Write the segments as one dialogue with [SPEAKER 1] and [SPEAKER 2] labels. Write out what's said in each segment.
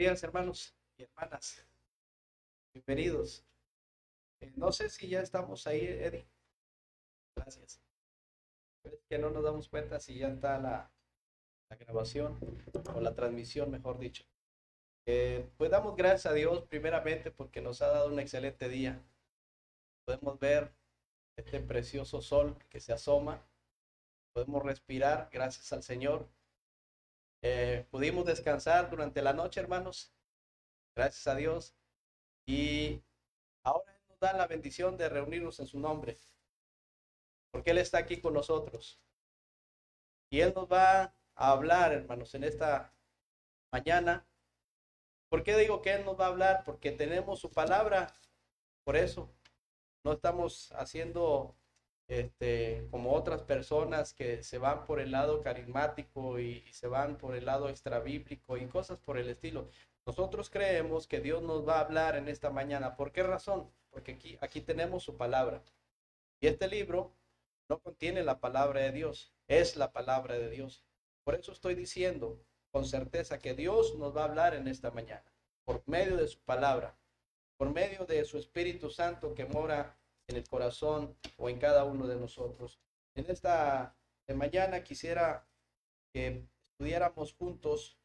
[SPEAKER 1] Días, hermanos y hermanas, bienvenidos. No sé si ya estamos ahí, Eddie. Gracias. Es que no nos damos cuenta si ya está la grabación o la transmisión, mejor dicho. Pues damos gracias a Dios primeramente porque nos ha dado un excelente día. Podemos ver este precioso sol que se asoma. Podemos respirar gracias al Señor. Pudimos descansar durante la noche, hermanos. Gracias a Dios. Y ahora nos da la bendición de reunirnos en su nombre, porque Él está aquí con nosotros. Y Él nos va a hablar, hermanos, en esta mañana. ¿Por qué digo que Él nos va a hablar? Porque tenemos su palabra. Por eso no estamos haciendo como otras personas que se van por el lado carismático y se van por el lado extrabíblico y cosas por el estilo. Nosotros creemos que Dios nos va a hablar en esta mañana. ¿Por qué razón? Porque aquí tenemos su palabra. Y este libro no contiene la palabra de Dios, es la palabra de Dios. Por eso estoy diciendo con certeza que Dios nos va a hablar en esta mañana, por medio de su palabra, por medio de su Espíritu Santo que mora en el corazón o en cada uno de nosotros. En esta mañana quisiera que estudiáramos juntos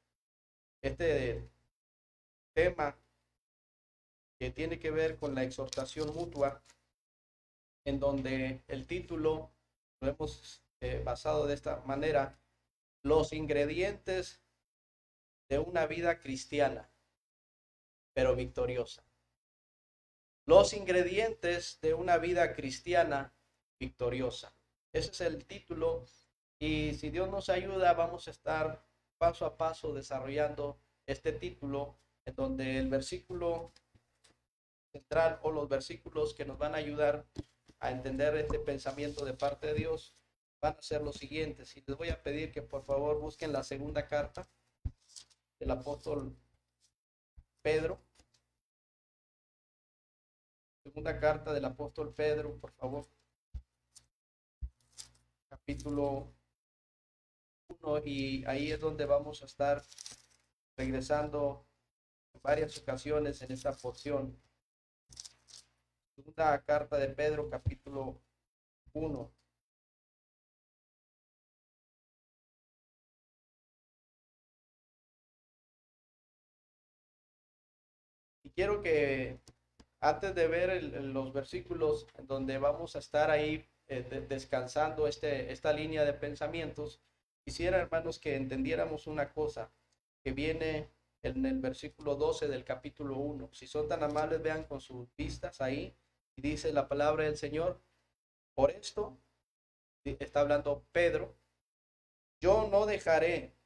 [SPEAKER 1] este tema que tiene que ver con la exhortación mutua, en donde el título lo hemos basado de esta manera: los ingredientes de una vida cristiana, pero victoriosa. Los ingredientes de una vida cristiana victoriosa. Ese es el título, y si Dios nos ayuda vamos a estar paso a paso desarrollando este título, en donde el versículo central o los versículos que nos van a ayudar a entender este pensamiento de parte de Dios van a ser los siguientes. Y les voy a pedir que por favor busquen la segunda carta del apóstol Pedro. Segunda carta del apóstol Pedro, por favor. Capítulo 1, y ahí es donde vamos a estar regresando en varias ocasiones en esta porción. Segunda carta de Pedro, capítulo 1. Y quiero que antes de ver los versículos en donde vamos a estar ahí descansando esta línea de pensamientos, quisiera, hermanos, que entendiéramos una cosa que viene en el versículo 12 del capítulo 1. Si son tan amables, vean con sus vistas ahí, y dice la palabra del Señor: por esto, está hablando Pedro, yo no dejaré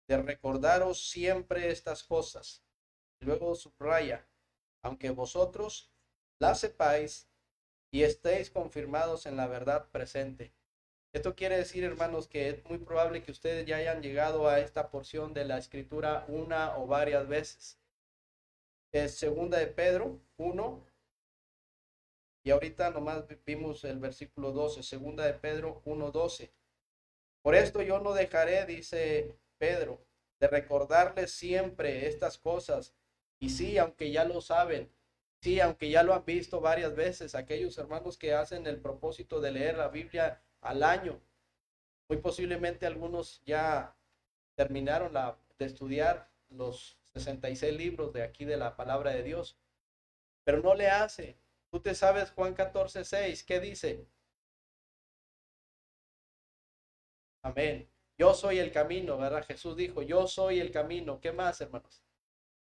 [SPEAKER 1] de recordaros siempre estas cosas. Luego subraya: aunque vosotros las sepáis y estéis confirmados en la verdad presente. Esto quiere decir, hermanos, que es muy probable que ustedes ya hayan llegado a esta porción de la escritura una o varias veces. Es segunda de Pedro 1, y ahorita nomás vimos el versículo 12, segunda de Pedro 1:12. Por esto yo no dejaré, dice Pedro, de recordarles siempre estas cosas. Y sí, aunque ya lo saben, sí, aunque ya lo han visto varias veces, aquellos hermanos que hacen el propósito de leer la Biblia al año, muy posiblemente algunos ya terminaron de estudiar los 66 libros de aquí de la palabra de Dios, pero no le hace. Tú te sabes Juan 14:6, ¿qué dice? Amén. Yo soy el camino, ¿verdad? Jesús dijo, yo soy el camino. ¿Qué más, hermanos?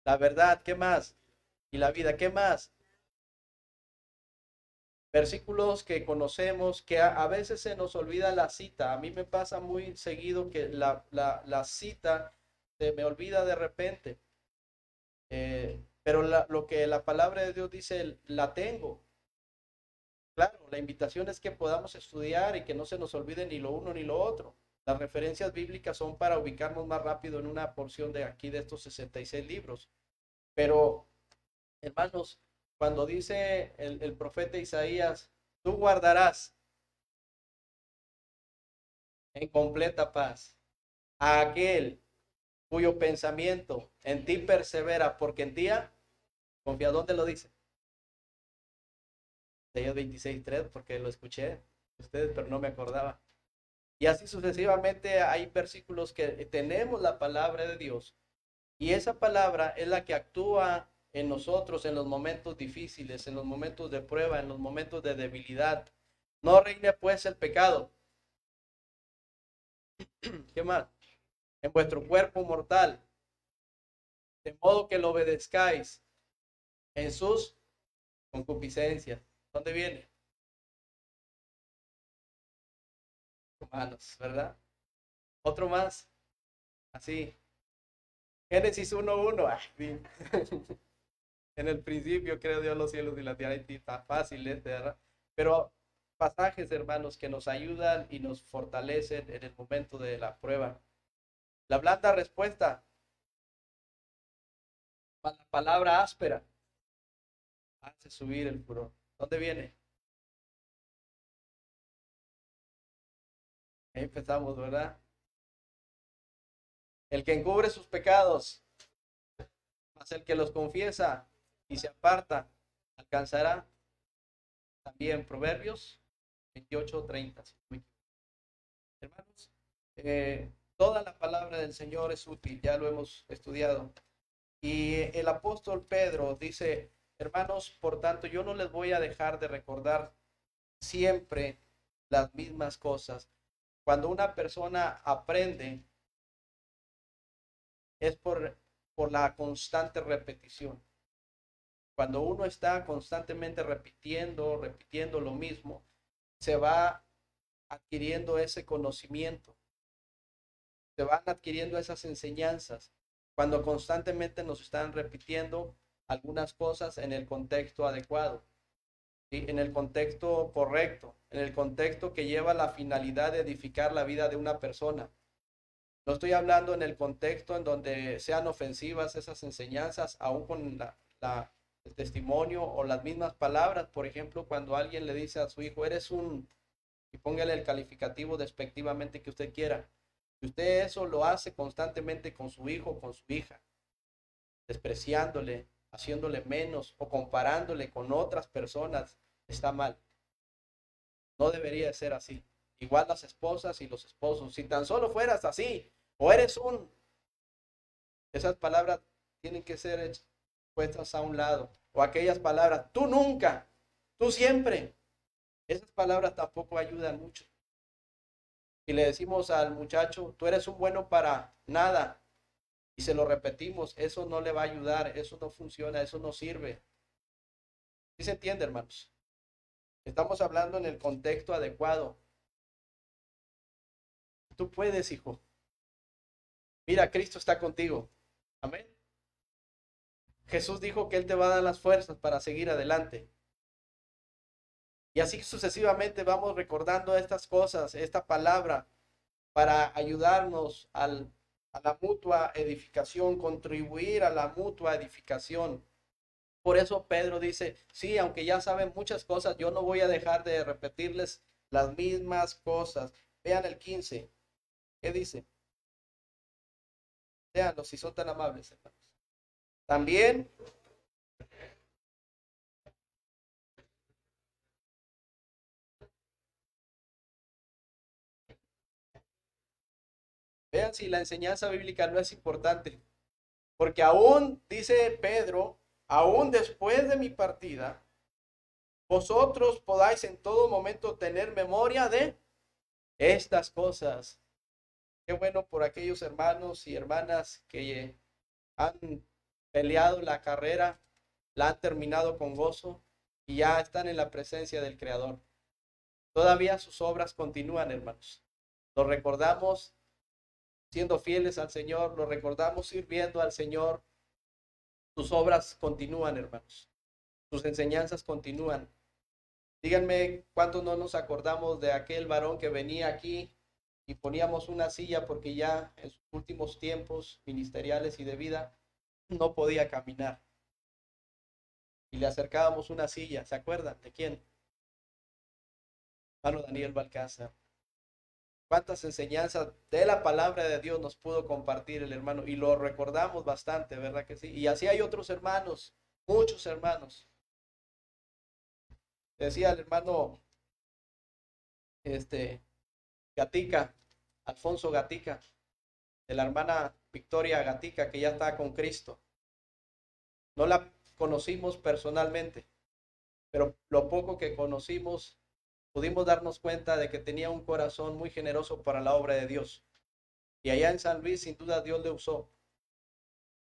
[SPEAKER 1] La verdad, ¿qué más? Y la vida, ¿qué más? Versículos que conocemos, que a veces se nos olvida la cita. A mí me pasa muy seguido que la cita se me olvida de repente. Pero lo que la palabra de Dios dice, la tengo. Claro, la invitación es que podamos estudiar y que no se nos olvide ni lo uno ni lo otro. Las referencias bíblicas son para ubicarnos más rápido en una porción de aquí de estos 66 libros. Pero, hermanos, cuando dice el profeta Isaías, tú guardarás en completa paz a aquel cuyo pensamiento en ti persevera, porque en ti confía. ¿Dónde lo dice? Isaías 26:3, porque lo escuché de ustedes, pero no me acordaba. Y así sucesivamente hay versículos que tenemos la palabra de Dios y esa palabra es la que actúa en nosotros en los momentos difíciles, en los momentos de prueba, en los momentos de debilidad. No reine pues el pecado. ¿Qué más? En vuestro cuerpo mortal, de modo que lo obedezcáis en sus concupiscencias. ¿Dónde viene? Humanos, ¿verdad? Otro más, así. Génesis 1:1. En el principio creó Dios los cielos y la tierra, y está fácil, ¿verdad? Pero pasajes, hermanos, que nos ayudan y nos fortalecen en el momento de la prueba. La blanda respuesta, la palabra áspera, hace subir el furor. ¿Dónde viene? Ahí empezamos, ¿verdad? El que encubre sus pecados, más el que los confiesa y se aparta, alcanzará. También Proverbios 28:30. Hermanos, toda la palabra del Señor es útil, ya lo hemos estudiado. Y el apóstol Pedro dice, hermanos, por tanto, yo no les voy a dejar de recordar siempre las mismas cosas. Cuando una persona aprende, es por la constante repetición. Cuando uno está constantemente repitiendo lo mismo, se va adquiriendo ese conocimiento, se van adquiriendo esas enseñanzas. Cuando constantemente nos están repitiendo algunas cosas en el contexto adecuado, ¿sí? En el contexto correcto, en el contexto que lleva la finalidad de edificar la vida de una persona. No estoy hablando en el contexto en donde sean ofensivas esas enseñanzas, aún con el testimonio o las mismas palabras. Por ejemplo, cuando alguien le dice a su hijo, eres un, y póngale el calificativo despectivamente que usted quiera. Si usted eso lo hace constantemente con su hijo o con su hija, despreciándole, haciéndole menos o comparándole con otras personas, está mal. No debería ser así. Igual las esposas y los esposos. Si tan solo fueras así, o eres un... Esas palabras tienen que ser puestas a un lado. O aquellas palabras, tú nunca, tú siempre. Esas palabras tampoco ayudan mucho. Si le decimos al muchacho, tú eres un bueno para nada, y se lo repetimos, eso no le va a ayudar, eso no funciona, eso no sirve. ¿Sí se entiende, hermanos? Estamos hablando en el contexto adecuado. Tú puedes, hijo. Mira, Cristo está contigo. Amén. Jesús dijo que Él te va a dar las fuerzas para seguir adelante. Y así sucesivamente vamos recordando estas cosas, esta palabra, para ayudarnos a la mutua edificación, contribuir a la mutua edificación. Por eso Pedro dice, sí, aunque ya saben muchas cosas, yo no voy a dejar de repetirles las mismas cosas. Vean el 15. ¿Qué dice? Veanlo si son tan amables, hermanos. También, vean si la enseñanza bíblica no es importante. Porque aún, dice Pedro, aún después de mi partida, vosotros podáis en todo momento tener memoria de estas cosas. Qué bueno por aquellos hermanos y hermanas que han peleado la carrera, la han terminado con gozo y ya están en la presencia del Creador. Todavía sus obras continúan, hermanos. Lo recordamos siendo fieles al Señor, lo recordamos sirviendo al Señor. Sus obras continúan, hermanos. Sus enseñanzas continúan. Díganme cuántos no nos acordamos de aquel varón que venía aquí y poníamos una silla porque ya en sus últimos tiempos ministeriales y de vida no podía caminar. Y le acercábamos una silla, ¿se acuerdan de quién? Hermano Daniel Balcázar. Cuántas enseñanzas de la palabra de Dios nos pudo compartir el hermano y lo recordamos bastante, ¿verdad que sí? Y así hay otros hermanos, muchos hermanos. Decía el hermano Gatica, Alfonso Gatica, de la hermana Victoria Gatica, que ya está con Cristo. No la conocimos personalmente, pero lo poco que conocimos pudimos darnos cuenta de que tenía un corazón muy generoso para la obra de Dios. Y allá en San Luis, sin duda, Dios le usó.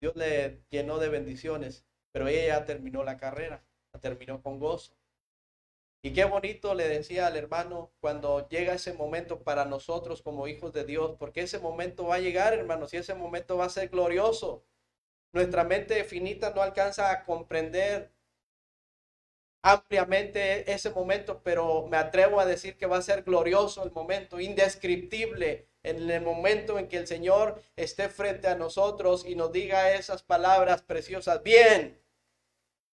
[SPEAKER 1] Dios le llenó de bendiciones, pero ella ya terminó la carrera, la terminó con gozo. Y qué bonito le decía al hermano cuando llega ese momento para nosotros como hijos de Dios, porque ese momento va a llegar, hermanos, y ese momento va a ser glorioso. Nuestra mente finita no alcanza a comprender ampliamente ese momento, pero me atrevo a decir que va a ser glorioso el momento, indescriptible, en el momento en que el Señor esté frente a nosotros y nos diga esas palabras preciosas. Bien,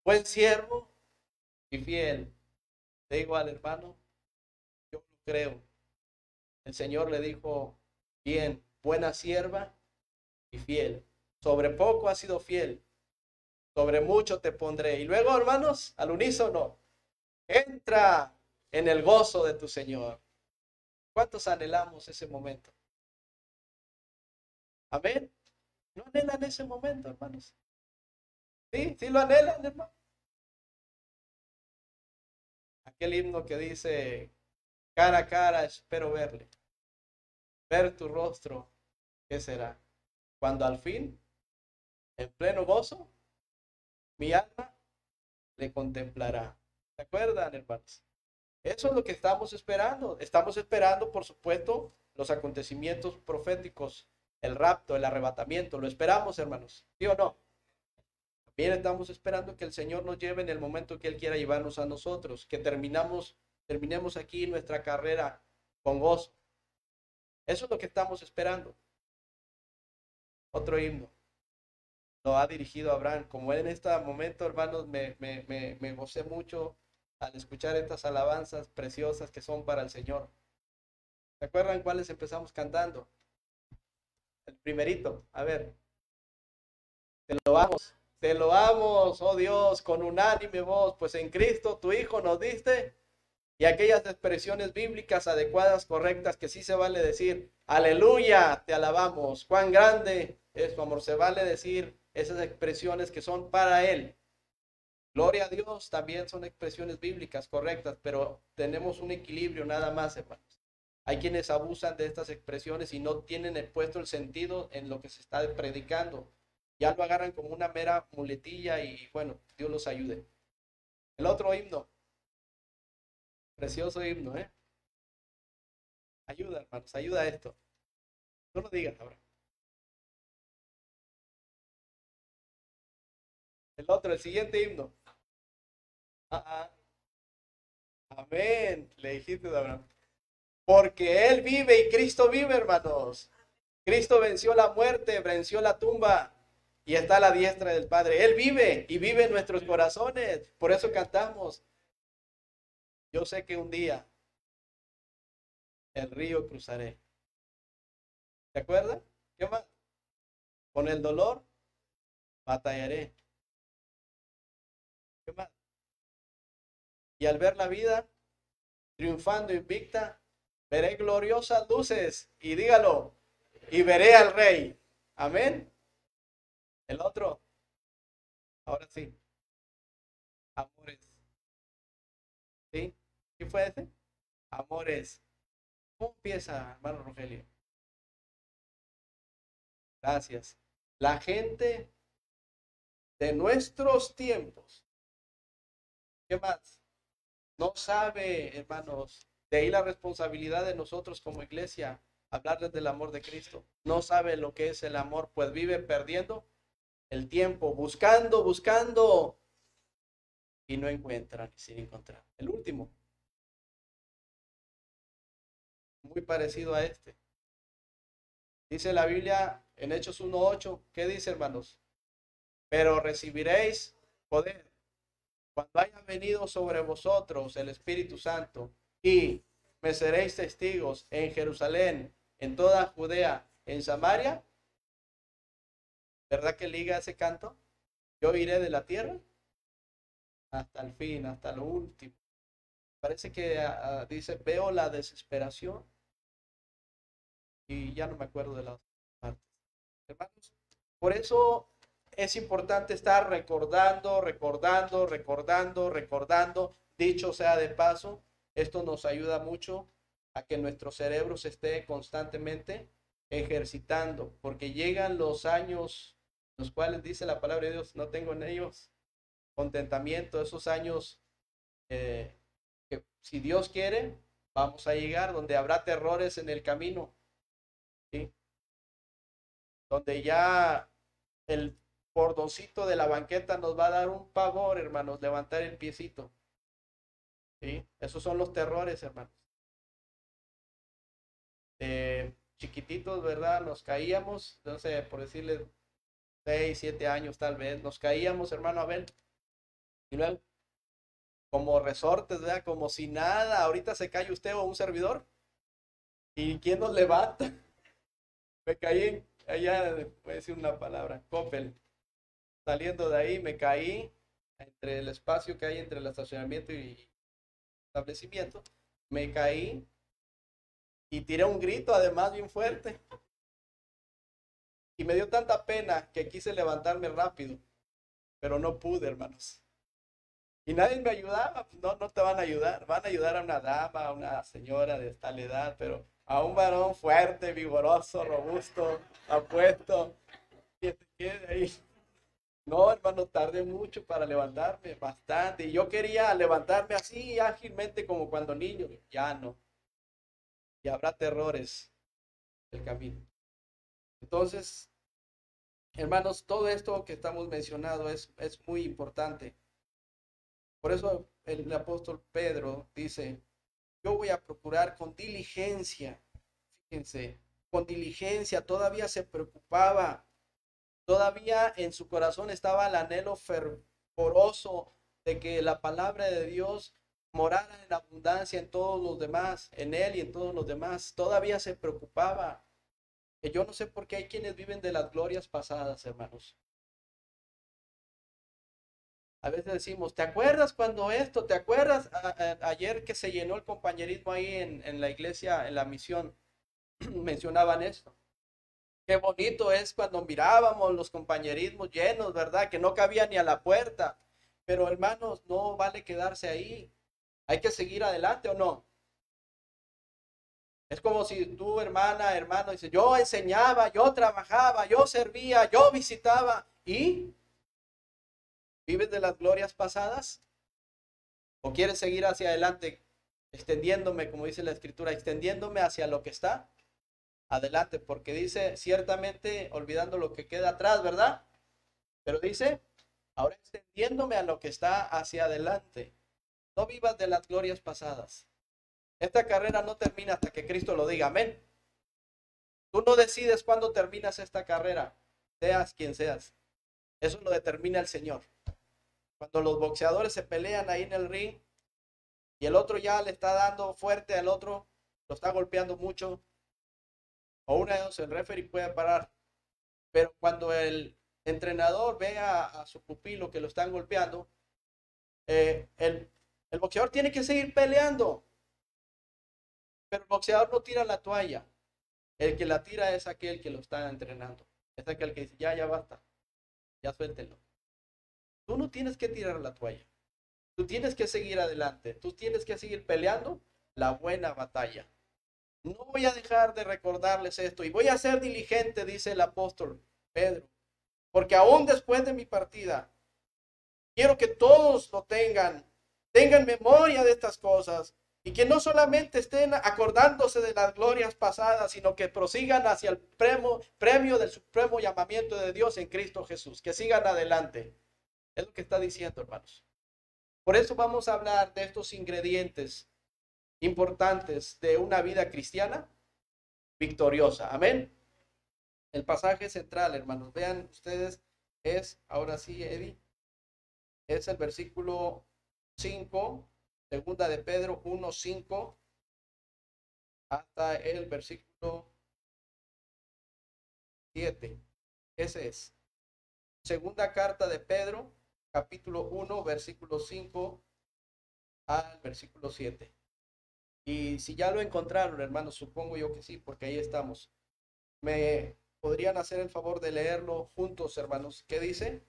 [SPEAKER 1] buen siervo y fiel. Le digo al hermano, yo lo creo. El Señor le dijo, bien, buena sierva y fiel. Sobre poco has sido fiel, sobre mucho te pondré. Y luego, hermanos, al unísono, entra en el gozo de tu Señor. ¿Cuántos anhelamos ese momento? Amén. ¿No anhelan ese momento, hermanos? Sí, sí lo anhelan, hermano. Aquel himno que dice, cara a cara espero verle, ver tu rostro, ¿qué será? Cuando al fin, en pleno gozo, mi alma le contemplará. ¿Se acuerdan, hermanos? Eso es lo que estamos esperando. Estamos esperando, por supuesto, los acontecimientos proféticos, el rapto, el arrebatamiento. Lo esperamos, hermanos. ¿Sí o no? También estamos esperando que el Señor nos lleve en el momento que Él quiera llevarnos a nosotros, que terminemos aquí nuestra carrera con gozo. Eso es lo que estamos esperando. Otro himno lo ha dirigido Abraham. Como en este momento, hermanos, me gocé mucho al escuchar estas alabanzas preciosas que son para el Señor. ¿Se acuerdan cuáles empezamos cantando? El primerito, a ver, te lo amos, oh Dios, con unánime voz, pues en Cristo tu Hijo nos diste, y aquellas expresiones bíblicas adecuadas, correctas, que sí se vale decir, aleluya, te alabamos, cuán grande es tu amor, se vale decir esas expresiones que son para Él. Gloria a Dios también son expresiones bíblicas correctas, pero tenemos un equilibrio nada más, hermanos. Hay quienes abusan de estas expresiones y no tienen puesto el sentido en lo que se está predicando. Ya lo agarran como una mera muletilla y bueno, Dios los ayude. El otro himno, precioso himno, ¿eh? Ayuda, hermanos, ayuda a esto. No lo digas ahora. El otro, el siguiente himno. Ah, amén, le dijiste de Abraham. Porque Él vive y Cristo vive, hermanos. Cristo venció la muerte, venció la tumba y está a la diestra del Padre. Él vive y vive en nuestros corazones. Por eso cantamos. Yo sé que un día el río cruzaré. ¿Se acuerdan? ¿Qué más? Con el dolor batallaré. ¿Qué más? Y al ver la vida triunfando invicta, veré gloriosas luces y dígalo, y veré al Rey. Amén. El otro, ahora sí, amores. ¿Sí? ¿Qué fue ese? Amores. ¿Cómo empieza, hermano Rogelio? Gracias. La gente de nuestros tiempos, ¿qué más? No sabe, hermanos, de ahí la responsabilidad de nosotros como iglesia, hablarles del amor de Cristo. No sabe lo que es el amor, pues vive perdiendo el tiempo, buscando y no encuentran, sin encontrar. El último, muy parecido a este. Dice la Biblia en Hechos 1:8, ¿qué dice, hermanos? Pero recibiréis poder cuando haya venido sobre vosotros el Espíritu Santo y me seréis testigos en Jerusalén, en toda Judea, en Samaria. ¿Verdad que liga ese canto? Yo iré de la tierra hasta el fin, hasta lo último. Parece que dice, veo la desesperación y ya no me acuerdo de las partes. Hermanos, por eso es importante estar recordando. Dicho sea de paso, esto nos ayuda mucho a que nuestro cerebro se esté constantemente ejercitando, porque llegan los años, los cuales dice la palabra de Dios, no tengo en ellos contentamiento, esos años que si Dios quiere, vamos a llegar donde habrá terrores en el camino, ¿sí? Donde ya el bordoncito de la banqueta nos va a dar un pavor, hermanos, levantar el piecito, ¿sí? Esos son los terrores, hermanos. Chiquititos, ¿verdad? Nos caíamos, no sé, por decirle 6, 7 años tal vez, nos caíamos, hermano Abel, y luego, como resortes, ¿verdad? Como si nada, ahorita se cae usted o un servidor, ¿y quién nos levanta? Me caí allá, voy a decir una palabra, Coppel, saliendo de ahí, me caí entre el espacio que hay entre el estacionamiento y establecimiento, me caí y tiré un grito además bien fuerte. Y me dio tanta pena que quise levantarme rápido, pero no pude, hermanos. Y nadie me ayudaba, pues no, no te van a ayudar a una dama, a una señora de tal edad, pero a un varón fuerte, vigoroso, robusto, apuesto, que te quede ahí. No, hermano, tardé mucho para levantarme, bastante. Y yo quería levantarme así ágilmente como cuando niño. Ya no. Y habrá terrores del camino. Entonces, hermanos, todo esto que estamos mencionando es muy importante. Por eso el apóstol Pedro dice, yo voy a procurar con diligencia, fíjense, con diligencia, todavía se preocupaba, todavía en su corazón estaba el anhelo fervoroso de que la palabra de Dios morara en abundancia en todos los demás, en él y en todos los demás. Todavía se preocupaba. Que yo no sé por qué hay quienes viven de las glorias pasadas, hermanos. A veces decimos, ¿te acuerdas cuando esto? ¿Te acuerdas ayer que se llenó el compañerismo ahí en la iglesia, en la misión? Mencionaban esto. Qué bonito es cuando mirábamos los compañerismos llenos, ¿verdad? Que no cabía ni a la puerta. Pero hermanos, no vale quedarse ahí. Hay que seguir adelante o no. Es como si tú, hermana, hermano, dices, yo enseñaba, yo trabajaba, yo servía, yo visitaba. ¿Y vives de las glorias pasadas? ¿O quieres seguir hacia adelante, extendiéndome, como dice la escritura, extendiéndome hacia lo que está adelante? Porque dice, ciertamente, olvidando lo que queda atrás, ¿verdad? Pero dice, ahora extendiéndome a lo que está hacia adelante. No vivas de las glorias pasadas. Esta carrera no termina hasta que Cristo lo diga, amén. Tú no decides cuándo terminas esta carrera, seas quien seas. Eso lo determina el Señor. Cuando los boxeadores se pelean ahí en el ring y el otro ya le está dando fuerte al otro, lo está golpeando mucho, o una de dos, el referee puede parar. Pero cuando el entrenador ve a su pupilo que lo están golpeando, el boxeador tiene que seguir peleando. Pero el boxeador no tira la toalla. El que la tira es aquel que lo está entrenando. Es aquel que dice, ya, ya basta, ya suéltelo. Tú no tienes que tirar la toalla. Tú tienes que seguir adelante. Tú tienes que seguir peleando la buena batalla. No voy a dejar de recordarles esto y voy a ser diligente, dice el apóstol Pedro, porque aún después de mi partida, quiero que todos lo tengan memoria de estas cosas y que no solamente estén acordándose de las glorias pasadas, sino que prosigan hacia el premio del supremo llamamiento de Dios en Cristo Jesús, que sigan adelante. Es lo que está diciendo, hermanos. Por eso vamos a hablar de estos ingredientes importantes de una vida cristiana victoriosa. Amén. El pasaje central, hermanos, vean ustedes, es, ahora sí, Eddie, es el versículo 5, segunda de Pedro 1:5. hasta el versículo 7. Ese es. Segunda carta de Pedro, capítulo 1, versículo 5 al versículo 7. Y si ya lo encontraron, hermanos, supongo yo que sí, porque ahí estamos. ¿Me podrían hacer el favor de leerlo juntos, hermanos? ¿Qué dice?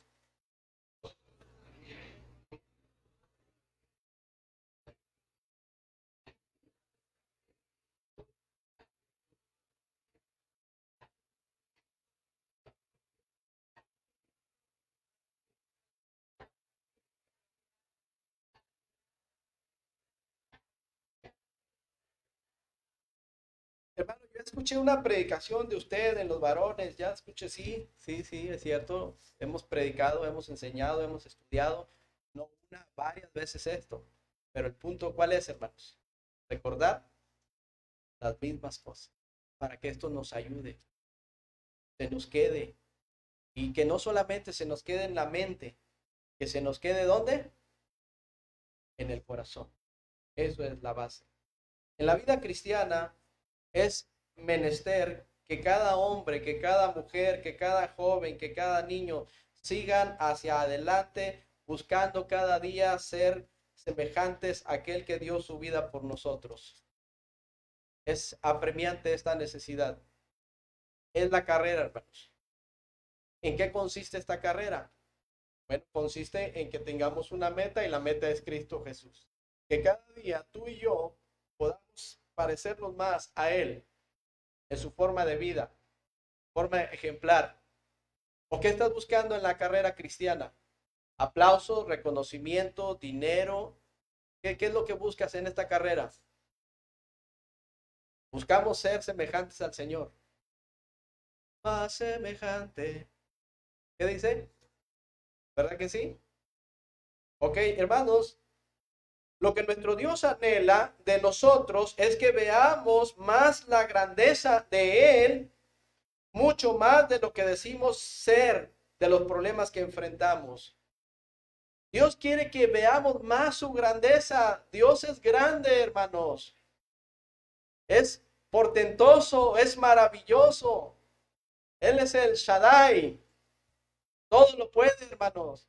[SPEAKER 1] Hermano, yo escuché una predicación de usted en los varones, ya escuché, sí, sí, sí, es cierto. Hemos predicado, hemos enseñado, hemos estudiado, no una, varias veces esto. Pero el punto, ¿cuál es, hermanos? Recordar las mismas cosas para que esto nos ayude, se nos quede y que no solamente se nos quede en la mente, que se nos quede ¿dónde? En el corazón. Eso es la base. En la vida cristiana es menester que cada hombre, que cada mujer, que cada joven, que cada niño sigan hacia adelante buscando cada día ser semejantes a aquel que dio su vida por nosotros. Es apremiante esta necesidad. Es la carrera, hermanos. ¿En qué consiste esta carrera? Bueno, consiste en que tengamos una meta y la meta es Cristo Jesús. Que cada día tú y yo podamos parecernos más a Él en su forma de vida, forma ejemplar. ¿O qué estás buscando en la carrera cristiana? Aplauso, reconocimiento, dinero. ¿Qué es lo que buscas en esta carrera? Buscamos ser semejantes al Señor. Más semejante. ¿Qué dice? ¿Verdad que sí? Ok, hermanos, lo que nuestro Dios anhela de nosotros es que veamos más la grandeza de Él, mucho más de lo que decimos ser, de los problemas que enfrentamos. Dios quiere que veamos más su grandeza. Dios es grande, hermanos. Es portentoso, es maravilloso. Él es el Shaddai. Todo lo puede, hermanos.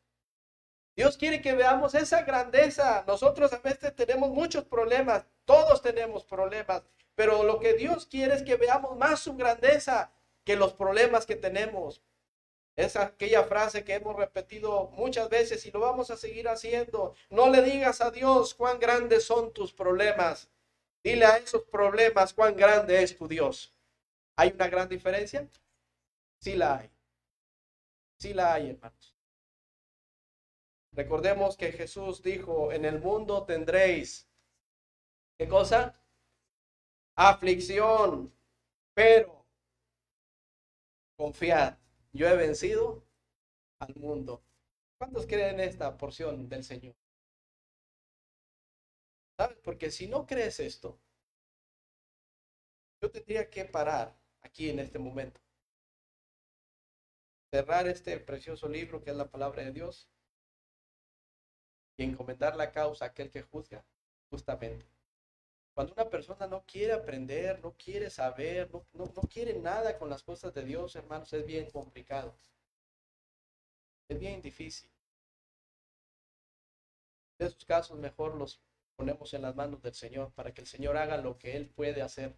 [SPEAKER 1] Dios quiere que veamos esa grandeza. Nosotros a veces tenemos muchos problemas, todos tenemos problemas, pero lo que Dios quiere es que veamos más su grandeza que los problemas que tenemos. Es aquella frase que hemos repetido muchas veces y lo vamos a seguir haciendo. No le digas a Dios cuán grandes son tus problemas. Dile a esos problemas cuán grande es tu Dios. ¿Hay una gran diferencia? Sí la hay. Sí la hay, hermanos. Recordemos que Jesús dijo, en el mundo tendréis, ¿qué cosa? Aflicción, pero confiad, yo he vencido al mundo. ¿Cuántos creen esta porción del Señor? ¿Sabes? Porque si no crees esto, yo tendría que parar aquí en este momento, cerrar este precioso libro que es la palabra de Dios y encomendar la causa a aquel que juzga justamente. Cuando una persona no quiere aprender, no quiere saber, no quiere nada con las cosas de Dios, hermanos, es bien complicado. Es bien difícil. En esos casos mejor los ponemos en las manos del Señor para que el Señor haga lo que Él puede hacer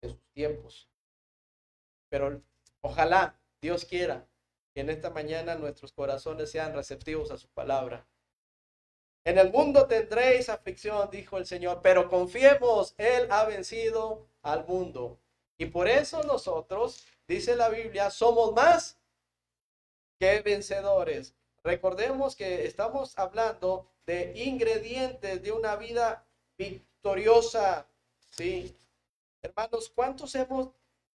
[SPEAKER 1] en sus tiempos. Pero ojalá Dios quiera que en esta mañana nuestros corazones sean receptivos a su palabra. En el mundo tendréis aflicción, dijo el Señor, pero confiemos, Él ha vencido al mundo. Y por eso nosotros, dice la Biblia, somos más que vencedores. Recordemos que estamos hablando de ingredientes de una vida victoriosa, ¿sí? Hermanos, ¿cuántos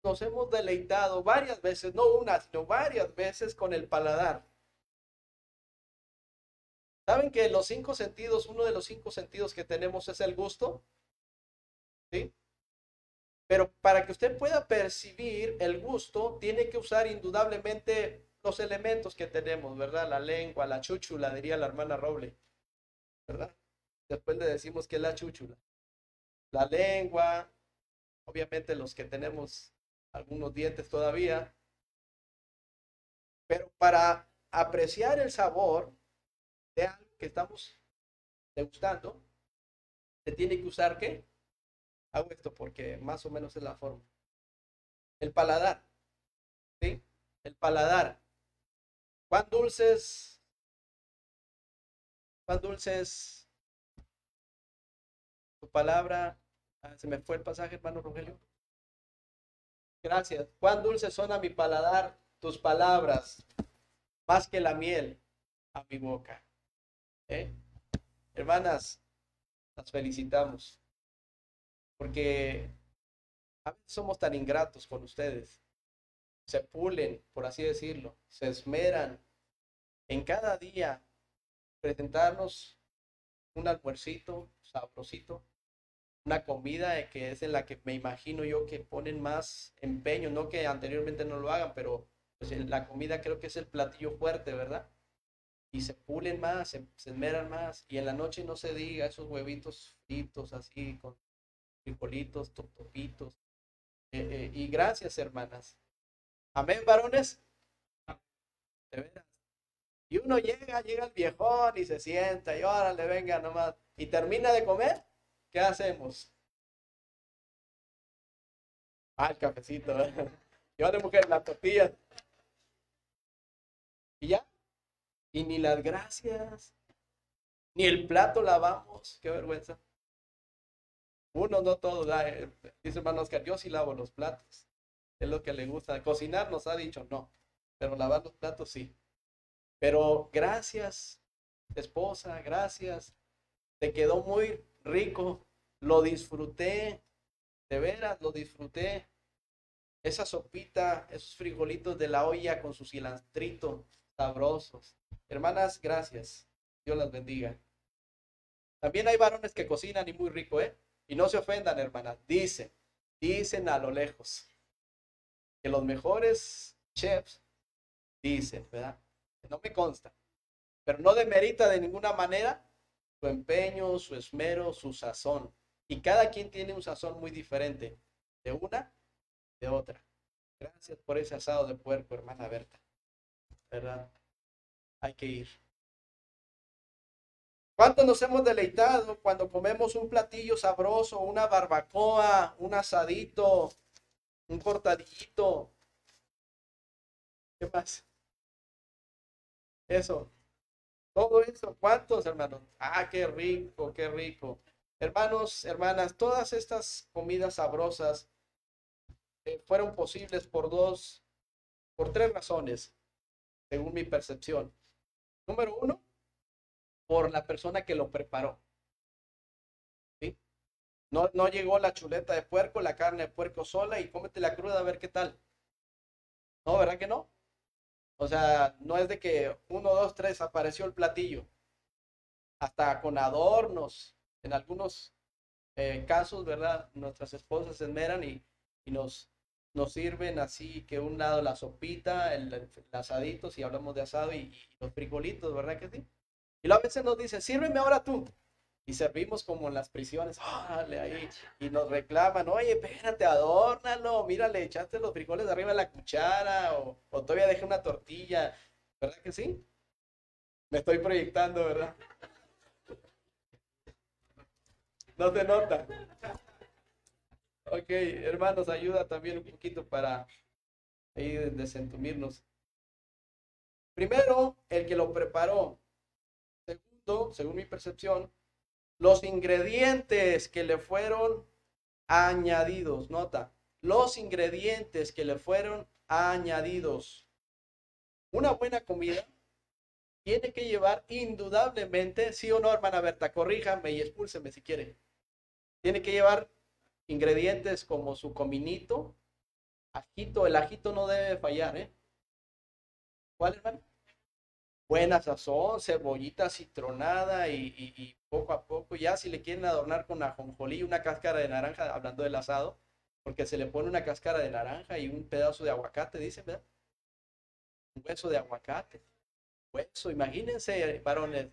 [SPEAKER 1] nos hemos deleitado varias veces, no una, sino varias veces con el paladar? ¿Saben que los cinco sentidos, uno de los cinco sentidos que tenemos es el gusto? ¿Sí? Pero para que usted pueda percibir el gusto, tiene que usar indudablemente los elementos que tenemos, ¿verdad? La lengua, la chúchula, diría la hermana Roble, ¿verdad? Después le decimos que es la chúchula. La lengua, obviamente los que tenemos algunos dientes todavía, pero para apreciar el sabor de algo que estamos degustando, se tiene que usar ¿qué? Hago esto porque más o menos es la forma. El paladar, ¿sí? El paladar. ¿Cuán dulces? ¿Cuán dulces? Tu palabra. Ah, se me fue el pasaje, hermano Rogelio. Gracias. ¿Cuán dulces son a mi paladar tus palabras? Más que la miel a mi boca. ¿Eh? Hermanas, las felicitamos. Porque a veces somos tan ingratos con ustedes. Se pulen, por así decirlo. Se esmeran en cada día presentarnos un almuercito sabrosito, una comida que es en la que me imagino yo que ponen más empeño, no que anteriormente no lo hagan, pero pues la comida creo que es el platillo fuerte, ¿verdad? Y se pulen más, se esmeran más, y en la noche no se diga esos huevitos fritos así, con frijolitos, topitos, y gracias, hermanas. Amén, varones, de veras. Y uno llega el viejón y se sienta, y órale, venga nomás, y termina de comer, ¿qué hacemos? Ah, el cafecito. Yo de mujer, la tortilla. Y ya. Y ni las gracias, ni el plato lavamos. Qué vergüenza. Uno, no todo. Dice hermano Oscar, yo sí lavo los platos. Es lo que le gusta. Cocinar nos ha dicho no. Pero lavar los platos sí. Pero gracias, esposa, gracias. Te quedó muy rico. Lo disfruté. De veras, lo disfruté. Esa sopita, esos frijolitos de la olla con su cilantrito, sabrosos. Hermanas, gracias. Dios las bendiga. También hay varones que cocinan y muy rico, ¿eh? Y no se ofendan, hermanas. Dicen a lo lejos que los mejores chefs dicen, ¿verdad? No me consta, pero no demerita de ninguna manera su empeño, su esmero, su sazón. Y cada quien tiene un sazón muy diferente, de una, de otra. Gracias por ese asado de puerco, hermana Berta, ¿verdad? Hay que ir. ¿Cuánto nos hemos deleitado cuando comemos un platillo sabroso, una barbacoa, un asadito, un cortadillito? ¿Qué más? Eso, todo eso. ¿Cuántos, hermanos? Ah, qué rico, qué rico. Hermanos, hermanas, todas estas comidas sabrosas fueron posibles por tres razones, según mi percepción. Número uno, por la persona que lo preparó. ¿Sí? No, no llegó la chuleta de puerco, la carne de puerco sola y cómete la cruda a ver qué tal. No, ¿verdad que no? O sea, no es de que uno, dos, tres apareció el platillo. Hasta con adornos. En algunos casos, ¿verdad? Nuestras esposas se esmeran y nos sirven así que un lado la sopita, el asadito, si hablamos de asado, y los frijolitos, ¿verdad que sí? Y luego a veces nos dicen, sírveme ahora tú. Y servimos como en las prisiones, ¡órale! Ahí, y nos reclaman, oye, espérate, adórnalo, mira, le echaste los frijoles de arriba de la cuchara, o todavía dejé una tortilla, ¿verdad que sí? Me estoy proyectando, ¿verdad? No se nota. Ok, hermanos, ayuda también un poquito para ahí desentumirnos. Primero, el que lo preparó. Segundo, según mi percepción, los ingredientes que le fueron añadidos. Nota, los ingredientes que le fueron añadidos. Una buena comida tiene que llevar indudablemente, sí o no, hermana Berta, corríjame y expúlseme si quiere. Tiene que llevar ingredientes como su cominito, ajito, el ajito no debe fallar, ¿eh? ¿Cuál, hermano? Buena sazón, cebollita citronada y poco a poco, ya si le quieren adornar con ajonjolí, una cáscara de naranja, hablando del asado, porque se le pone una cáscara de naranja y un pedazo de aguacate, dice, ¿verdad? Un hueso de aguacate, hueso, imagínense, varones,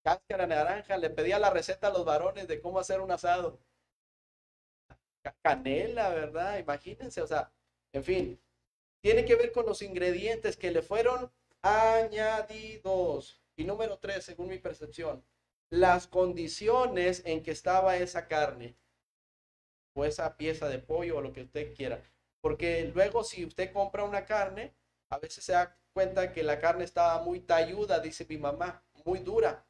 [SPEAKER 1] cáscara de naranja, le pedía la receta a los varones de cómo hacer un asado. canela, ¿verdad? Imagínense, o sea, en fin, tiene que ver con los ingredientes que le fueron añadidos. Y número tres, según mi percepción, las condiciones en que estaba esa carne o esa pieza de pollo o lo que usted quiera. Porque luego si usted compra una carne, a veces se da cuenta que la carne estaba muy talluda, dice mi mamá, muy dura.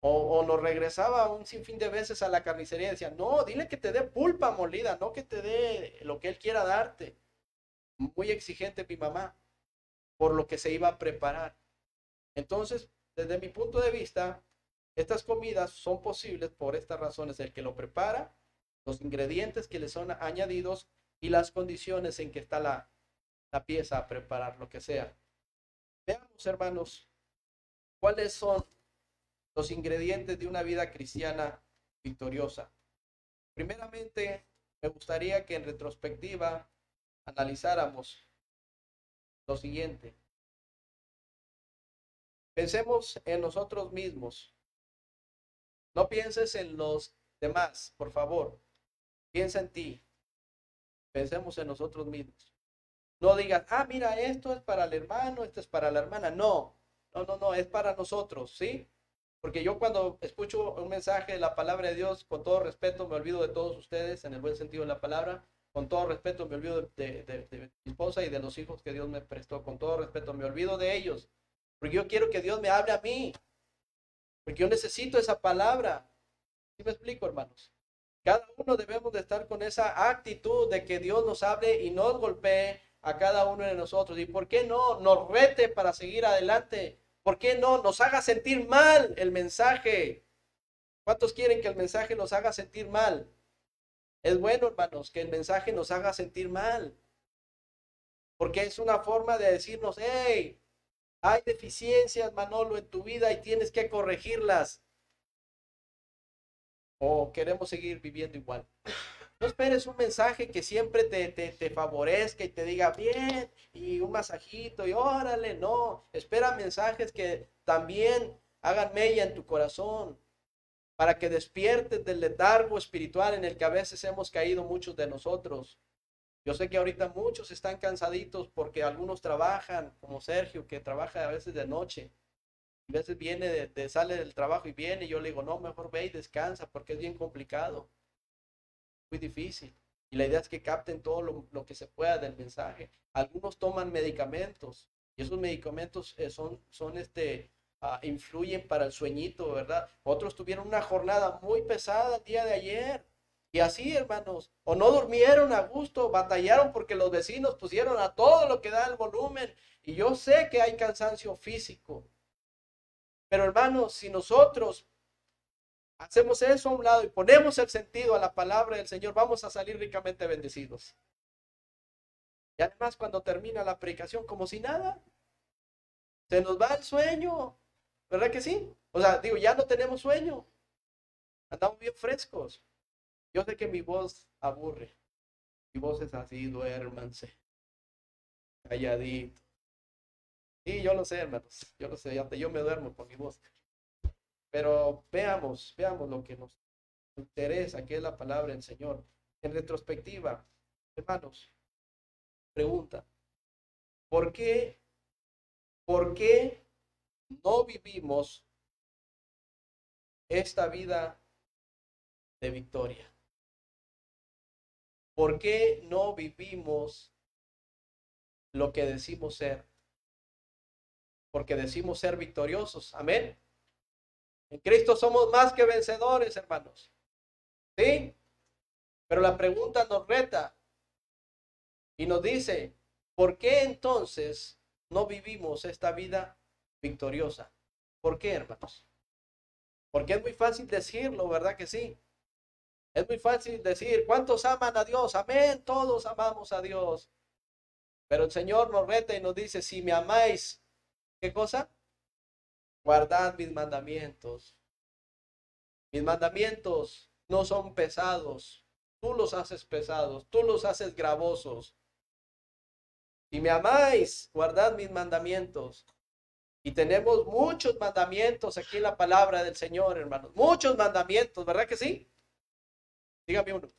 [SPEAKER 1] O nos regresaba un sinfín de veces a la carnicería y decía, no, dile que te dé pulpa molida, no que te dé lo que él quiera darte. Muy exigente mi mamá por lo que se iba a preparar. Entonces, desde mi punto de vista, estas comidas son posibles por estas razones: el que lo prepara, los ingredientes que le son añadidos y las condiciones en que está la pieza a preparar, lo que sea. Veamos, hermanos, cuáles son los ingredientes de una vida cristiana victoriosa. Primeramente, me gustaría que en retrospectiva analizáramos lo siguiente. Pensemos en nosotros mismos. No pienses en los demás, por favor. Piensa en ti. Pensemos en nosotros mismos. No digas, ah, mira, esto es para el hermano, esto es para la hermana. No, no, no, no, es para nosotros, ¿sí? Porque yo cuando escucho un mensaje de la palabra de Dios, con todo respeto, me olvido de todos ustedes, en el buen sentido de la palabra. Con todo respeto, me olvido de mi esposa y de los hijos que Dios me prestó. Con todo respeto, me olvido de ellos. Porque yo quiero que Dios me hable a mí. Porque yo necesito esa palabra. ¿Sí me explico, hermanos? Cada uno debemos de estar con esa actitud de que Dios nos hable y nos golpee a cada uno de nosotros. ¿Y por qué no nos rete para seguir adelante? ¿Por qué no nos haga sentir mal el mensaje? ¿Cuántos quieren que el mensaje nos haga sentir mal? Es bueno, hermanos, que el mensaje nos haga sentir mal. Porque es una forma de decirnos, hey, hay deficiencias, Manolo, en tu vida y tienes que corregirlas. O queremos seguir viviendo igual. No esperes un mensaje que siempre te favorezca y te diga bien y un masajito y órale, no. Espera mensajes que también hagan mella en tu corazón para que despiertes del letargo espiritual en el que a veces hemos caído muchos de nosotros. Yo sé que ahorita muchos están cansaditos porque algunos trabajan, como Sergio, que trabaja a veces de noche. A veces viene, sale del trabajo y viene y yo le digo, no, mejor ve y descansa porque es bien complicado, muy difícil. Y la idea es que capten todo lo que se pueda del mensaje. Algunos toman medicamentos y esos medicamentos influyen para el sueñito, ¿verdad? Otros tuvieron una jornada muy pesada el día de ayer. Y así, hermanos, o no durmieron a gusto, batallaron porque los vecinos pusieron a todo lo que da el volumen. Y yo sé que hay cansancio físico. Pero hermanos, si nosotros hacemos eso a un lado y ponemos el sentido a la palabra del Señor, vamos a salir ricamente bendecidos. Y además cuando termina la predicación, como si nada, se nos va el sueño, ¿verdad que sí? O sea, digo, ya no tenemos sueño, andamos bien frescos. Yo sé que mi voz aburre, mi voz es así, duérmanse, calladito. Sí, yo lo sé, hermanos, yo lo sé, hasta yo me duermo con mi voz. Pero veamos lo que nos interesa, que es la palabra del Señor. En retrospectiva, hermanos, pregunta, ¿por qué, por qué no vivimos esta vida de victoria? ¿Por qué no vivimos lo que decimos ser? Porque decimos ser victoriosos, amén. En Cristo somos más que vencedores, hermanos. ¿Sí? Pero la pregunta nos reta y nos dice, ¿por qué entonces no vivimos esta vida victoriosa? ¿Por qué, hermanos? Porque es muy fácil decirlo, ¿verdad que sí? Es muy fácil decir, ¿cuántos aman a Dios? Amén, todos amamos a Dios. Pero el Señor nos reta y nos dice, si me amáis, ¿qué cosa? Guardad mis mandamientos. Mis mandamientos no son pesados. Tú los haces pesados, tú los haces gravosos. Si me amáis, guardad mis mandamientos. Y tenemos muchos mandamientos aquí en la palabra del Señor, hermanos. Muchos mandamientos, ¿verdad que sí? Dígame uno.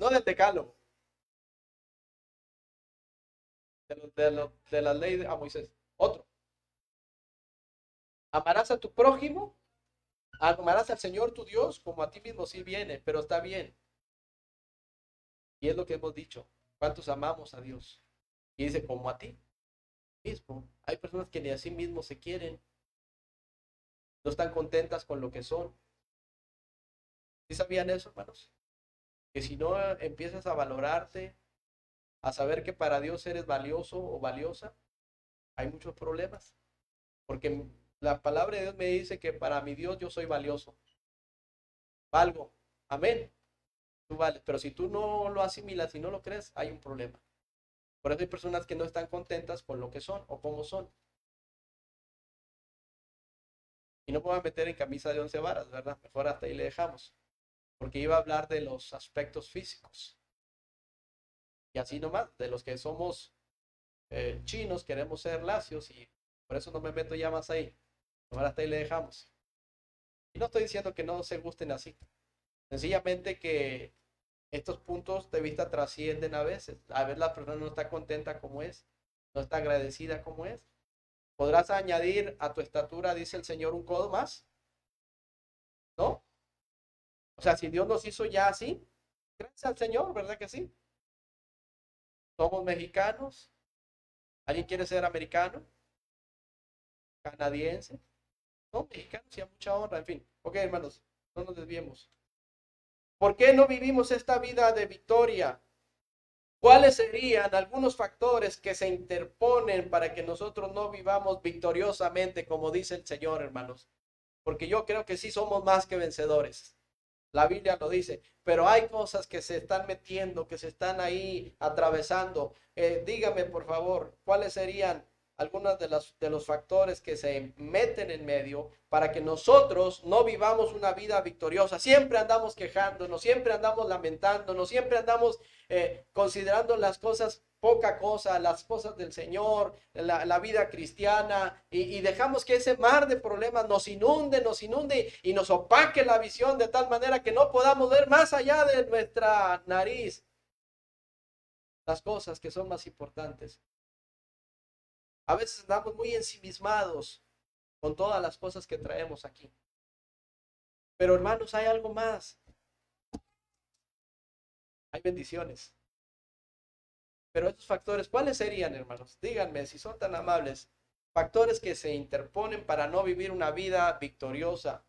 [SPEAKER 1] no del decálogo, de la ley a Moisés. Otro, amarás a tu prójimo, amarás al Señor tu Dios como a ti mismo. Sí viene, pero está bien. Y es lo que hemos dicho. ¿Cuántos amamos a Dios? Y dice, como a ti mismo. Hay personas que ni a sí mismos se quieren, no están contentas con lo que son. ¿Sí sabían eso, hermanos? Que si no empiezas a valorarte, a saber que para Dios eres valioso o valiosa, hay muchos problemas. Porque la palabra de Dios me dice que para mi Dios yo soy valioso. Valgo. Amén. Tú vales. Pero si tú no lo asimilas y no lo crees, hay un problema. Por eso hay personas que no están contentas con lo que son o cómo son. Y no me voy a meter en camisa de 11 varas, ¿verdad? Mejor hasta ahí le dejamos. Porque iba a hablar de los aspectos físicos. Y así nomás, de los que somos chinos, queremos ser lacios y por eso no me meto ya más ahí. Mejor hasta ahí le dejamos. Y no estoy diciendo que no se gusten así. Sencillamente que estos puntos de vista trascienden a veces. A veces la persona no está contenta como es, no está agradecida como es. ¿Podrás añadir a tu estatura, dice el Señor, un codo más? ¿No? O sea, si Dios nos hizo ya así, gracias al Señor, ¿verdad que sí? Somos mexicanos. ¿Alguien quiere ser americano? ¿Canadiense? No, mexicanos y a mucha honra, en fin. Ok, hermanos, no nos desviemos. ¿Por qué no vivimos esta vida de victoria? ¿Cuáles serían algunos factores que se interponen para que nosotros no vivamos victoriosamente, como dice el Señor, hermanos? Porque yo creo que sí somos más que vencedores. La Biblia lo dice, pero hay cosas que se están metiendo, que se están ahí atravesando. Dígame, por favor, ¿cuáles serían algunos de los factores que se meten en medio para que nosotros no vivamos una vida victoriosa? Siempre andamos quejándonos, siempre andamos lamentándonos, siempre andamos considerando las cosas poca cosa, las cosas del Señor, la vida cristiana, y dejamos que ese mar de problemas nos inunde y nos opaque la visión de tal manera que no podamos ver más allá de nuestra nariz las cosas que son más importantes. A veces estamos muy ensimismados con todas las cosas que traemos aquí. Pero hermanos, hay algo más. Hay bendiciones. Pero estos factores, ¿cuáles serían, hermanos? Díganme si son tan amables. Factores que se interponen para no vivir una vida victoriosa.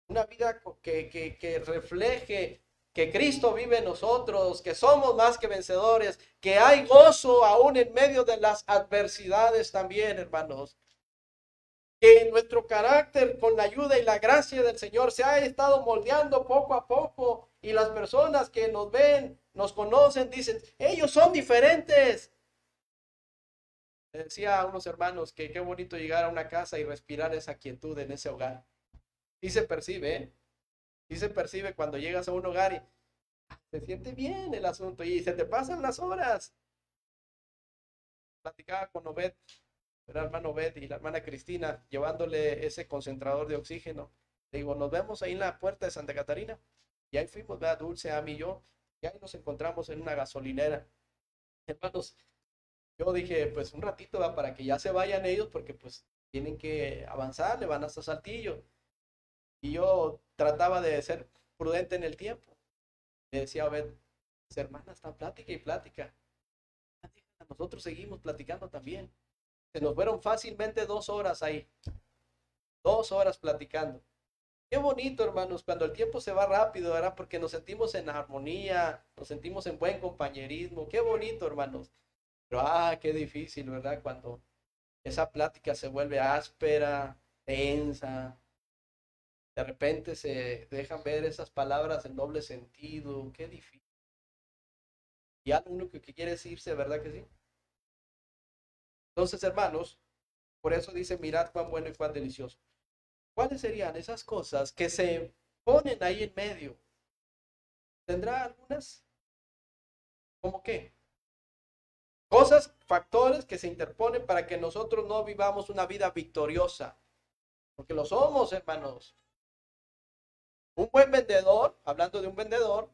[SPEAKER 1] Una vida que refleje que Cristo vive en nosotros, que somos más que vencedores, que hay gozo aún en medio de las adversidades también, hermanos. Que nuestro carácter con la ayuda y la gracia del Señor se ha estado moldeando poco a poco y las personas que nos ven, nos conocen, dicen, ellos son diferentes. Le decía a unos hermanos que qué bonito llegar a una casa y respirar esa quietud en ese hogar. Y se percibe, ¿eh? Y se percibe cuando llegas a un hogar y se siente bien el asunto y se te pasan las horas. Platicaba con Obed, el hermano Obed y la hermana Cristina, llevándole ese concentrador de oxígeno. Le digo, nos vemos ahí en la puerta de Santa Catarina. Y ahí fuimos, ¿verdad? Dulce, Ami y yo. Y ahí nos encontramos en una gasolinera. Hermanos, yo dije, pues un ratito, ¿verdad? Para que ya se vayan ellos, porque pues tienen que avanzar, le van hasta Saltillo. Y yo trataba de ser prudente en el tiempo. Le decía a Obed, mis hermanas están plática y plática. Nosotros seguimos platicando también. Se nos fueron fácilmente 2 horas ahí. 2 horas platicando. Qué bonito, hermanos, cuando el tiempo se va rápido, ¿verdad? Porque nos sentimos en armonía, nos sentimos en buen compañerismo. Qué bonito, hermanos. Pero, qué difícil, ¿verdad? Cuando esa plática se vuelve áspera, tensa. De repente se dejan ver esas palabras en doble sentido. Qué difícil. Y algo único que quiere es irse, ¿verdad que sí? Entonces, hermanos, por eso dice, mirad cuán bueno y cuán delicioso. ¿Cuáles serían esas cosas que se ponen ahí en medio? ¿Tendrá algunas? ¿Cómo qué? Cosas, factores que se interponen para que nosotros no vivamos una vida victoriosa. Porque lo somos, hermanos. Un buen vendedor, hablando de un vendedor,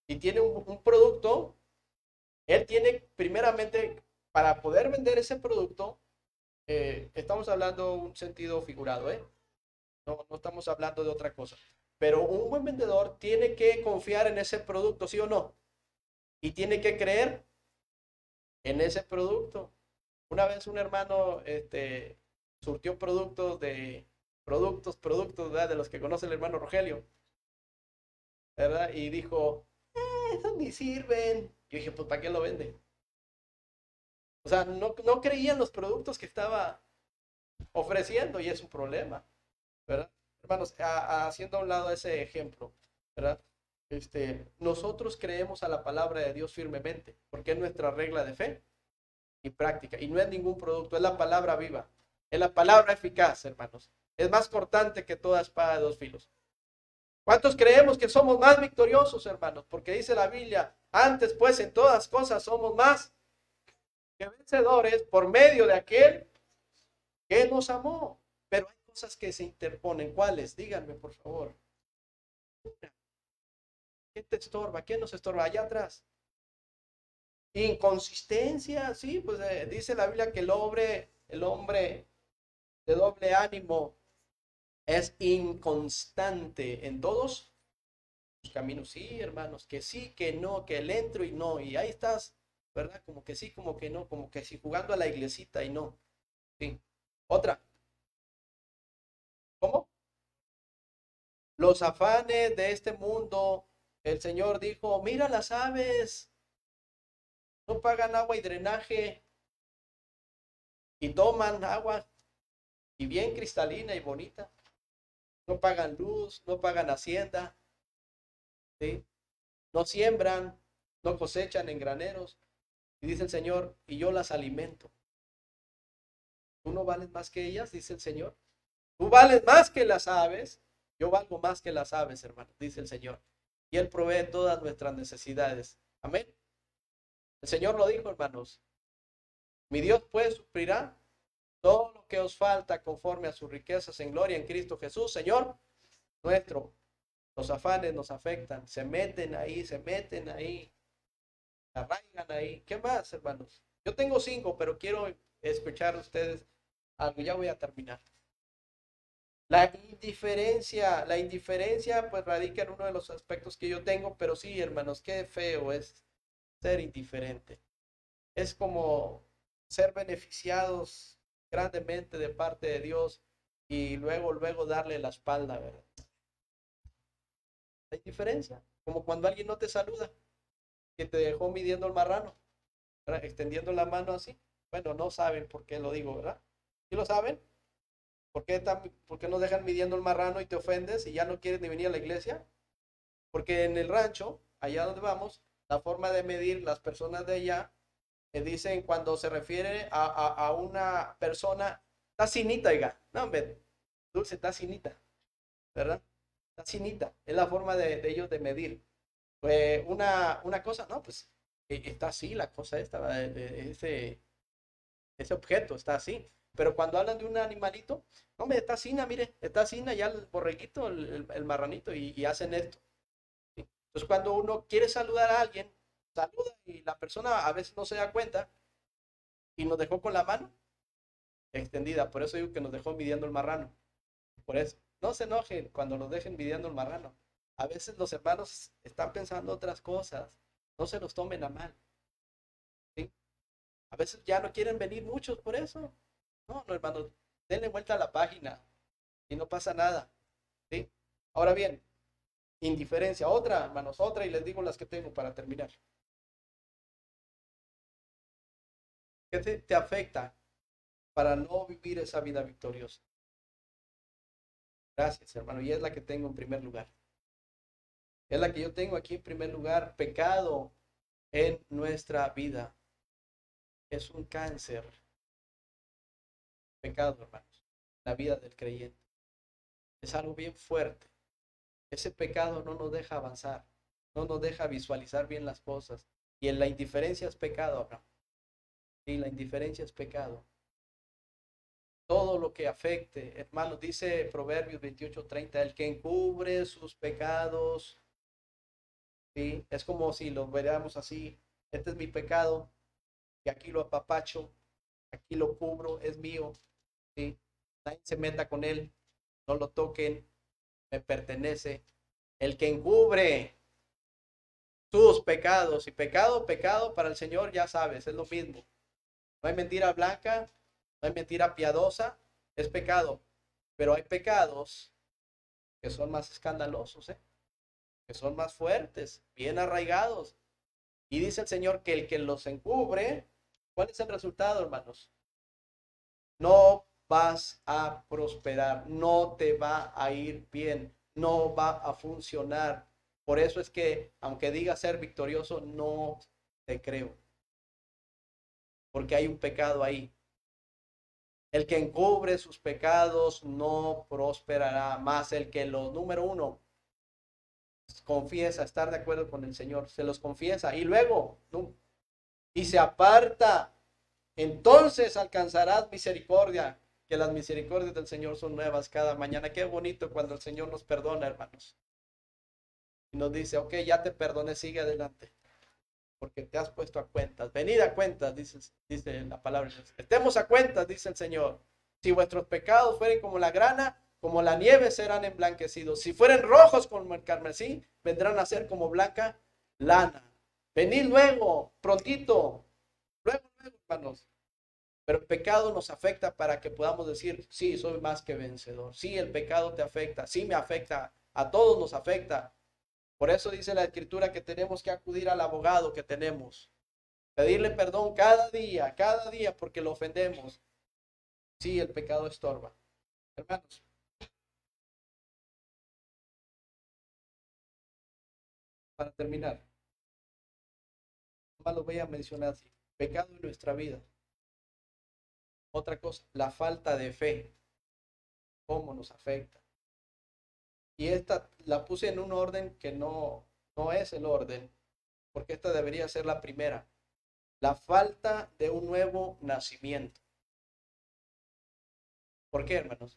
[SPEAKER 1] y tiene un producto, él tiene primeramente, para poder vender ese producto, estamos hablando un sentido figurado, ¿eh? No, no estamos hablando de otra cosa. Pero un buen vendedor tiene que confiar en ese producto, ¿sí o no? Y tiene que creer en ese producto. Una vez un hermano surtió productos, ¿verdad? De los que conoce el hermano Rogelio, ¿verdad? Y dijo, esos ni sirven. Yo dije, pues ¿para qué lo vende? O sea, no creían los productos que estaba ofreciendo y es un problema, ¿verdad? Hermanos, haciendo a un lado ese ejemplo, ¿verdad? Nosotros creemos a la palabra de Dios firmemente, porque es nuestra regla de fe y práctica, y no es ningún producto, es la palabra viva, es la palabra eficaz, hermanos. Es más cortante que toda espada de dos filos. ¿Cuántos creemos que somos más victoriosos, hermanos? Porque dice la Biblia, antes pues en todas cosas somos más que vencedores por medio de aquel que nos amó. Pero hay cosas que se interponen. ¿Cuáles? Díganme, por favor. ¿Qué te estorba? ¿Qué nos estorba? Allá atrás. Inconsistencia, sí, pues dice la Biblia que el hombre de doble ánimo es inconstante en todos sus caminos. Sí, hermanos, que sí, que no, que le entro y no. Y ahí estás, ¿verdad? Como que sí, como que no, como que sí, jugando a la iglesita y no. Sí. Otra. ¿Cómo? Los afanes de este mundo. El Señor dijo, mira las aves, no pagan agua y drenaje y toman agua y bien cristalina y bonita. No pagan luz, no pagan hacienda, ¿sí? No siembran, no cosechan en graneros. Y dice el Señor, y yo las alimento. Tú no vales más que ellas, dice el Señor. Tú vales más que las aves, yo valgo más que las aves, hermano, dice el Señor. Y Él provee todas nuestras necesidades. Amén. El Señor lo dijo, hermanos. Mi Dios pues suplirá todo lo que os falta conforme a sus riquezas en gloria en Cristo Jesús, Señor nuestro. Los afanes nos afectan, se meten ahí, arraigan ahí. ¿Qué más, hermanos? Yo tengo 5, pero quiero escuchar a ustedes algo. Ya voy a terminar. La indiferencia pues radica en uno de los aspectos que yo tengo, pero sí, hermanos, qué feo es ser indiferente. Es como ser beneficiados grandemente de parte de Dios y luego darle la espalda, ¿verdad? La indiferencia, como cuando alguien no te saluda, que te dejó midiendo el marrano, ¿verdad? Extendiendo la mano así. Bueno, no saben por qué lo digo, ¿verdad? ¿Sí lo saben? ¿Por qué nos dejan midiendo el marrano y te ofendes y ya no quieres ni venir a la iglesia? Porque en el rancho, allá donde vamos, la forma de medir las personas de allá, dicen cuando se refiere a una persona, está cinita, oiga, no, hombre, Dulce, está cinita, ¿verdad? Está cinita, es la forma de ellos de medir. Una cosa, no, pues está así la cosa esta, ese objeto está así. Pero cuando hablan de un animalito, no, me está así, mire, está así ya el borreguito, el marranito, y hacen esto. ¿Sí? Entonces, cuando uno quiere saludar a alguien, saluda y la persona a veces no se da cuenta y nos dejó con la mano extendida. Por eso digo que nos dejó midiendo el marrano. Por eso, no se enojen cuando nos dejen midiendo el marrano. A veces los hermanos están pensando otras cosas. No se los tomen a mal. ¿Sí? A veces ya no quieren venir muchos por eso. No, no, hermanos, denle vuelta a la página y no pasa nada. ¿Sí? Ahora bien, indiferencia. Otra, hermanos, otra y les digo las que tengo para terminar. ¿Qué te afecta para no vivir esa vida victoriosa? Gracias, hermano. Y es la que tengo en primer lugar. Es la que yo tengo aquí en primer lugar. Pecado en nuestra vida. Es un cáncer. Pecado, hermanos. La vida del creyente. Es algo bien fuerte. Ese pecado no nos deja avanzar. No nos deja visualizar bien las cosas. Y en la indiferencia es pecado, Abraham. Y la indiferencia es pecado. Todo lo que afecte, hermanos, dice Proverbios 28:30, el que encubre sus pecados, ¿sí? Es como si lo veamos así, este es mi pecado, y aquí lo apapacho, aquí lo cubro, es mío, ¿sí? Nadie se meta con él, no lo toquen, me pertenece. El que encubre tus pecados, y pecado, pecado para el Señor, ya sabes, es lo mismo. No hay mentira blanca, no hay mentira piadosa, es pecado. Pero hay pecados que son más escandalosos, ¿eh? Que son más fuertes, bien arraigados. Y dice el Señor que el que los encubre, ¿cuál es el resultado, hermanos? No vas a prosperar, no te va a ir bien, no va a funcionar. Por eso es que, aunque diga ser victorioso, no te creo, porque hay un pecado ahí. El que encubre sus pecados no prosperará, más el que los, número uno, confiesa, estar de acuerdo con el Señor, se los confiesa y luego, ¿no? Y se aparta, entonces alcanzarás misericordia, que las misericordias del Señor son nuevas cada mañana. Qué bonito cuando el Señor nos perdona, hermanos. Y nos dice, ok, ya te perdoné, sigue adelante, porque te has puesto a cuentas. Venid a cuentas, dice la palabra. Estemos a cuentas, dice el Señor. Si vuestros pecados fueren como la grana, como la nieve serán emblanquecidos. Si fueren rojos como el carmesí, vendrán a ser como blanca lana. Venid luego, prontito, luego, hermanos. Pero el pecado nos afecta para que podamos decir, sí, soy más que vencedor. Sí, el pecado te afecta, sí me afecta, a todos nos afecta. Por eso dice la Escritura que tenemos que acudir al abogado que tenemos. Pedirle perdón cada día, porque lo ofendemos. Sí, el pecado estorba. Hermanos, para terminar, más lo voy a mencionar así. Pecado en nuestra vida. Otra cosa, la falta de fe. ¿Cómo nos afecta? Y esta la puse en un orden que no es el orden, porque esta debería ser la primera. La falta de un nuevo nacimiento. ¿Por qué, hermanos?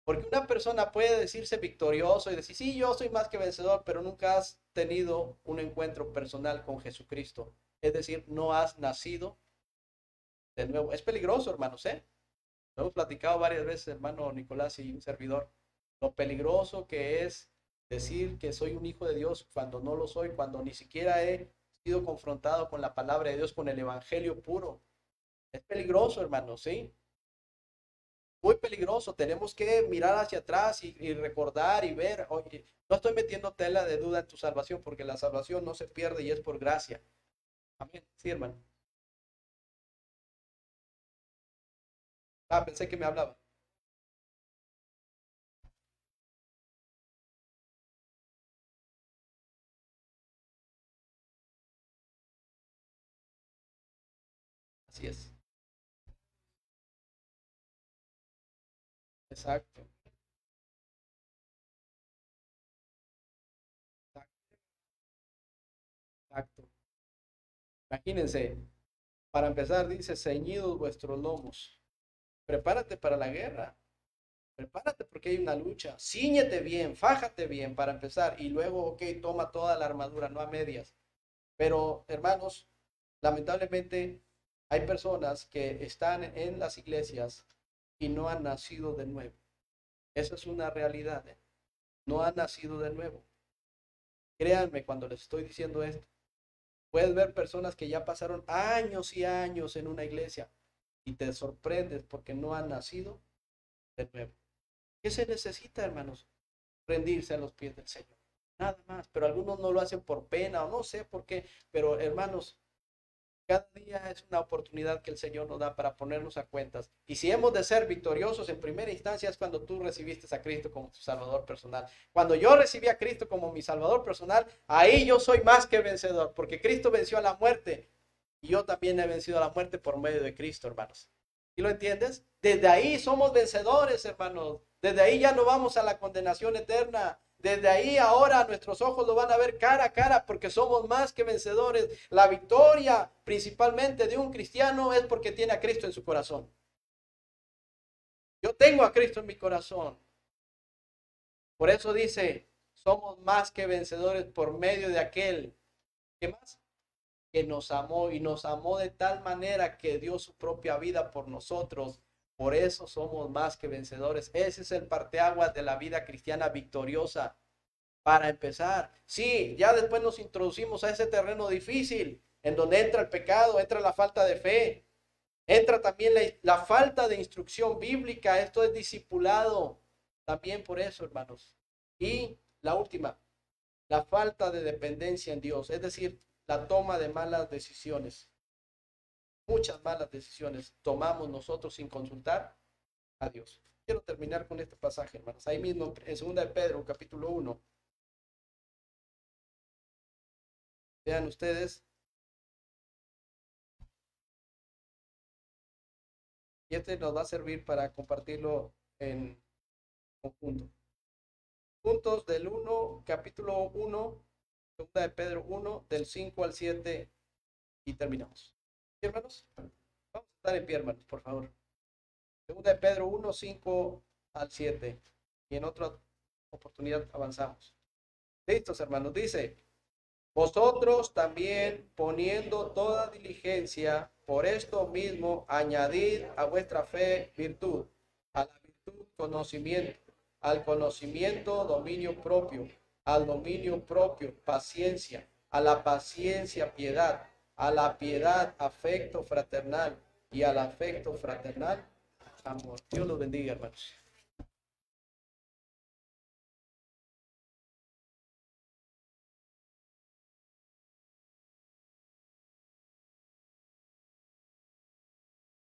[SPEAKER 1] Porque una persona puede decirse victorioso y decir, sí, yo soy más que vencedor, pero nunca has tenido un encuentro personal con Jesucristo. Es decir, no has nacido de nuevo. Es peligroso, hermanos, ¿eh? Lo hemos platicado varias veces, hermano Nicolás y un servidor. Lo peligroso que es decir que soy un hijo de Dios cuando no lo soy, cuando ni siquiera he sido confrontado con la palabra de Dios, con el evangelio puro. Es peligroso, hermanos, ¿sí? Muy peligroso. Tenemos que mirar hacia atrás y recordar y ver, oye, no estoy metiendo tela de duda en tu salvación, porque la salvación no se pierde y es por gracia. Amén. Sí, hermano. Ah, pensé que me hablaba. Así es. Exacto. Exacto. Imagínense, para empezar, dice, ceñidos vuestros lomos. Prepárate para la guerra. Prepárate porque hay una lucha. Cíñete bien, fájate bien para empezar. Y luego, ok, toma toda la armadura, no a medias. Pero, hermanos, lamentablemente hay personas que están en las iglesias y no han nacido de nuevo. Esa es una realidad, ¿eh? No han nacido de nuevo. Créanme cuando les estoy diciendo esto. Puedes ver personas que ya pasaron años y años en una iglesia y te sorprendes porque no han nacido de nuevo. ¿Qué se necesita, hermanos? Rendirse a los pies del Señor. Nada más. Pero algunos no lo hacen por pena o no sé por qué. Pero, hermanos, cada día es una oportunidad que el Señor nos da para ponernos a cuentas. Y si hemos de ser victoriosos, en primera instancia es cuando tú recibiste a Cristo como tu Salvador personal. Cuando yo recibí a Cristo como mi Salvador personal, ahí yo soy más que vencedor, porque Cristo venció a la muerte y yo también he vencido a la muerte por medio de Cristo, hermanos. ¿Y lo entiendes? Desde ahí somos vencedores, hermanos. Desde ahí ya no vamos a la condenación eterna. Desde ahí ahora nuestros ojos lo van a ver cara a cara porque somos más que vencedores. La victoria principalmente de un cristiano es porque tiene a Cristo en su corazón. Yo tengo a Cristo en mi corazón. Por eso dice, Somos más que vencedores por medio de aquel, ¿qué más? Que nos amó y nos amó de tal manera que dio su propia vida por nosotros. Por eso somos más que vencedores. Ese es el parteaguas de la vida cristiana victoriosa. Para empezar, sí, ya después nos introducimos a ese terreno difícil, en donde entra el pecado, entra la falta de fe, entra también la falta de instrucción bíblica. Esto es discipulado también por eso, hermanos. Y la última, la falta de dependencia en Dios, es decir, la toma de malas decisiones. Muchas malas decisiones tomamos nosotros sin consultar a Dios. Quiero terminar con este pasaje, hermanos. Ahí mismo, en 2 de Pedro, capítulo 1. Vean ustedes. Y este nos va a servir para compartirlo en conjunto. Puntos del 1, capítulo 1, 2 de Pedro 1, del 5 al 7 y terminamos. ¿Sí, hermanos? Vamos a estar en pie, hermanos, por favor. 2 de Pedro 1, 5 al 7. Y en otra oportunidad avanzamos. Listos, hermanos. Dice: vosotros también, poniendo toda diligencia, por esto mismo añadid a vuestra fe virtud, a la virtud conocimiento, al conocimiento dominio propio, al dominio propio paciencia, a la paciencia piedad, a la piedad afecto fraternal y al afecto fraternal amor. Dios los bendiga, hermanos.